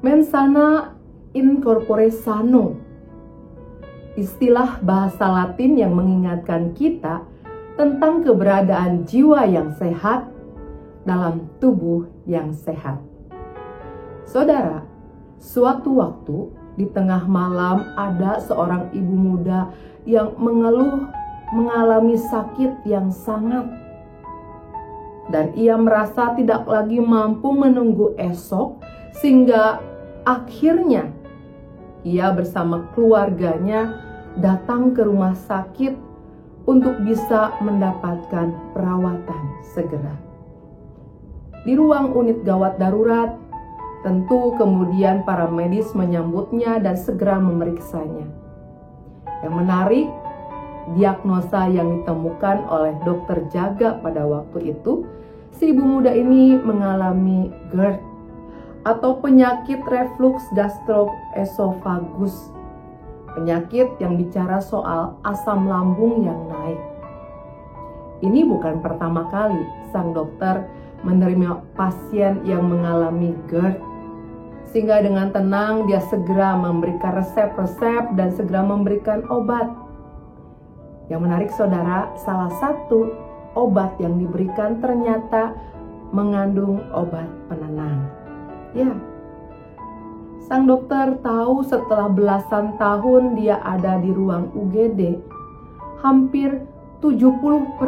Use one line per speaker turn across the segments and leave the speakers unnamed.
Mens sana in corpore sano, istilah bahasa Latin yang mengingatkan kita tentang keberadaan jiwa yang sehat dalam tubuh yang sehat. Saudara, suatu waktu di tengah malam ada seorang ibu muda yang mengalami sakit yang sangat, dan ia merasa tidak lagi mampu menunggu esok, sehingga akhirnya ia bersama keluarganya datang ke rumah sakit untuk bisa mendapatkan perawatan segera. Di ruang unit gawat darurat, tentu kemudian para medis menyambutnya dan segera memeriksanya. Yang menarik, diagnosa yang ditemukan oleh dokter jaga pada waktu itu, si ibu muda ini mengalami GERD atau penyakit reflux gastroesophagus. Penyakit yang bicara soal asam lambung yang naik. Ini bukan pertama kali sang dokter menerima pasien yang mengalami GERD, sehingga dengan tenang dia segera memberikan resep-resep dan segera memberikan obat. Yang menarik saudara, salah satu obat yang diberikan ternyata mengandung obat penenang. Ya, sang dokter tahu setelah belasan tahun dia ada di ruang UGD, hampir 70%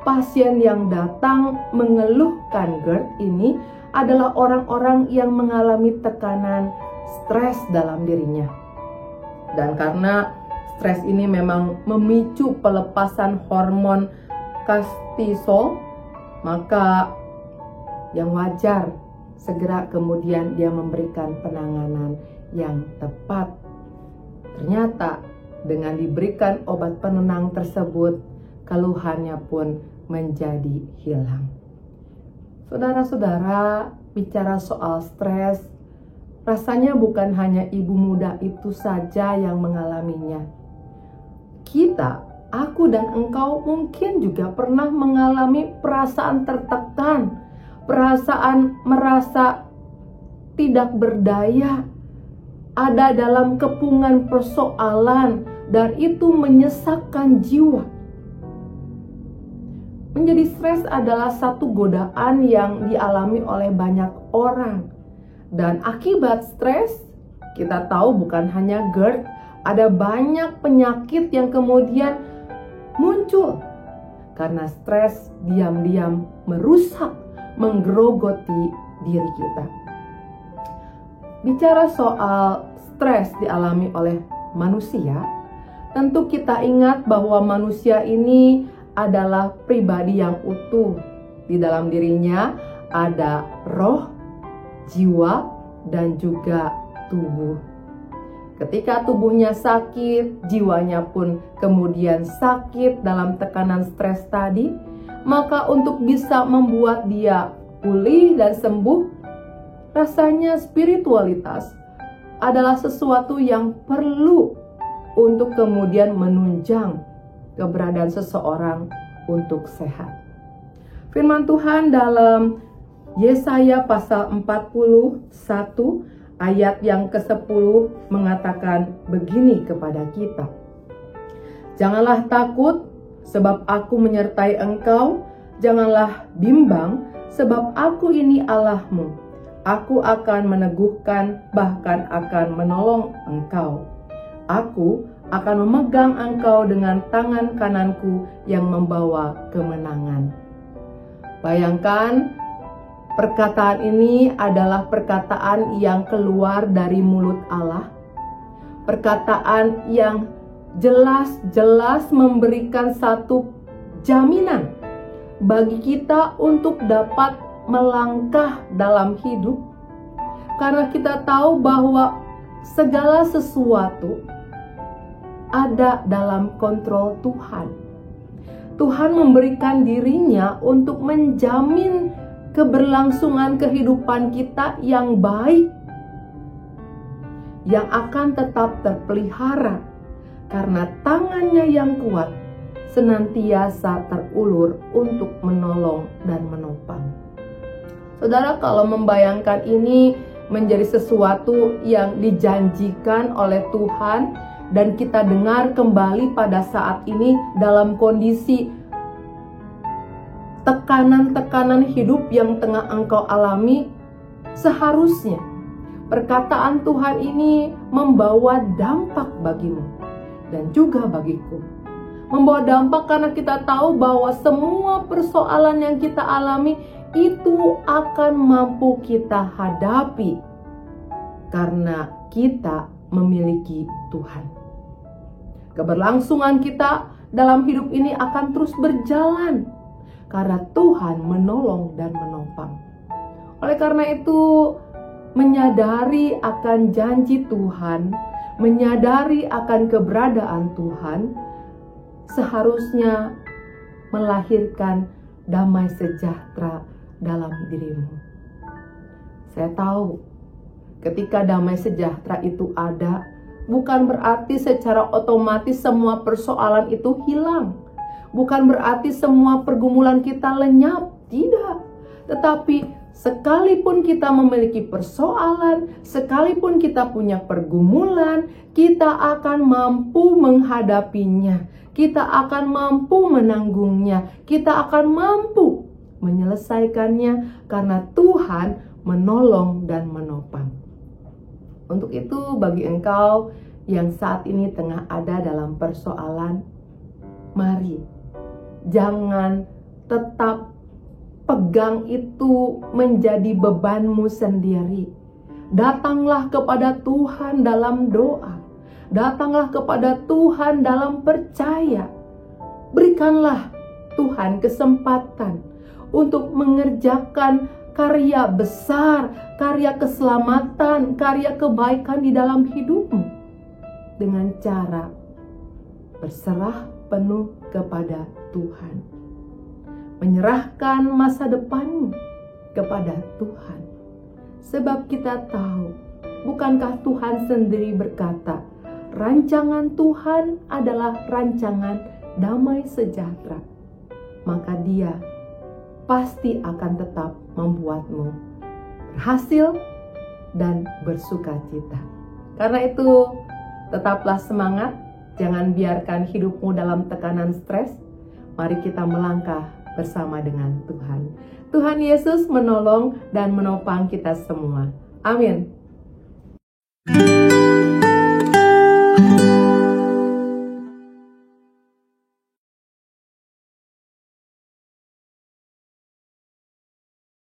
pasien yang datang mengeluhkan GERD ini adalah orang-orang yang mengalami tekanan stres dalam dirinya. Dan karena stres ini memang memicu pelepasan hormon kortisol, maka yang wajar segera kemudian dia memberikan penanganan yang tepat. Ternyata dengan diberikan obat penenang tersebut, keluhannya pun menjadi hilang. Saudara-saudara, bicara soal stres, rasanya bukan hanya ibu muda itu saja yang mengalaminya. Kita, aku dan engkau mungkin juga pernah mengalami perasaan tertekan, perasaan merasa tidak berdaya, ada dalam kepungan persoalan, dan itu menyesakkan jiwa. Menjadi stres adalah satu godaan yang dialami oleh banyak orang. Dan akibat stres, kita tahu bukan hanya GERD, ada banyak penyakit yang kemudian muncul. Karena stres diam-diam merusak, menggerogoti diri kita. Bicara soal stres dialami oleh manusia, tentu kita ingat bahwa manusia ini adalah pribadi yang utuh. Di dalam dirinya ada roh, jiwa, dan juga tubuh. Ketika tubuhnya sakit, jiwanya pun kemudian sakit dalam tekanan stres tadi, maka untuk bisa membuat dia pulih dan sembuh, rasanya spiritualitas adalah sesuatu yang perlu untuk kemudian menunjang keberadaan seseorang untuk sehat. Firman Tuhan dalam Yesaya pasal 41 ayat yang ke-10 mengatakan begini kepada kita. Janganlah takut, sebab aku menyertai engkau. Janganlah bimbang, sebab aku ini Allahmu. Aku akan meneguhkan, bahkan akan menolong engkau. Aku akan memegang engkau dengan tangan kananku yang membawa kemenangan. Bayangkan, perkataan ini adalah perkataan yang keluar dari mulut Allah. Perkataan yang jelas-jelas memberikan satu jaminan bagi kita untuk dapat melangkah dalam hidup. Karena kita tahu bahwa segala sesuatu ada dalam kontrol Tuhan. Tuhan memberikan dirinya untuk menjamin keberlangsungan kehidupan kita yang baik, yang akan tetap terpelihara karena tangannya yang kuat senantiasa terulur untuk menolong dan menopang. Saudara, kalau membayangkan ini menjadi sesuatu yang dijanjikan oleh Tuhan dan kita dengar kembali pada saat ini dalam kondisi tekanan-tekanan hidup yang tengah engkau alami, seharusnya perkataan Tuhan ini membawa dampak bagimu dan juga bagiku. Membawa dampak karena kita tahu bahwa semua persoalan yang kita alami itu akan mampu kita hadapi karena kita memiliki Tuhan. Keberlangsungan kita dalam hidup ini akan terus berjalan karena Tuhan menolong dan menopang. Oleh karena itu, menyadari akan janji Tuhan, menyadari akan keberadaan Tuhan, seharusnya melahirkan damai sejahtera dalam dirimu. Saya tahu ketika damai sejahtera itu ada, bukan berarti secara otomatis semua persoalan itu hilang. Bukan berarti semua pergumulan kita lenyap, tidak. Tetapi sekalipun kita memiliki persoalan, sekalipun kita punya pergumulan, kita akan mampu menghadapinya. Kita akan mampu menanggungnya. Kita akan mampu menyelesaikannya karena Tuhan menolong dan menopang. Untuk itu, bagi engkau yang saat ini tengah ada dalam persoalan, mari jangan tetap pegang itu menjadi bebanmu sendiri. Datanglah kepada Tuhan dalam doa. Datanglah kepada Tuhan dalam percaya. Berikanlah Tuhan kesempatan untuk mengerjakan karya besar, karya keselamatan, karya kebaikan di dalam hidupmu dengan cara berserah penuh kepada Tuhan. Menyerahkan masa depanmu kepada Tuhan. Sebab kita tahu, bukankah Tuhan sendiri berkata, rancangan Tuhan adalah rancangan damai sejahtera. Maka Dia pasti akan tetap membuatmu berhasil dan bersukacita. Karena itu, tetaplah semangat. Jangan biarkan hidupmu dalam tekanan stres. Mari kita melangkah bersama dengan Tuhan. Tuhan Yesus menolong dan menopang kita semua. Amin.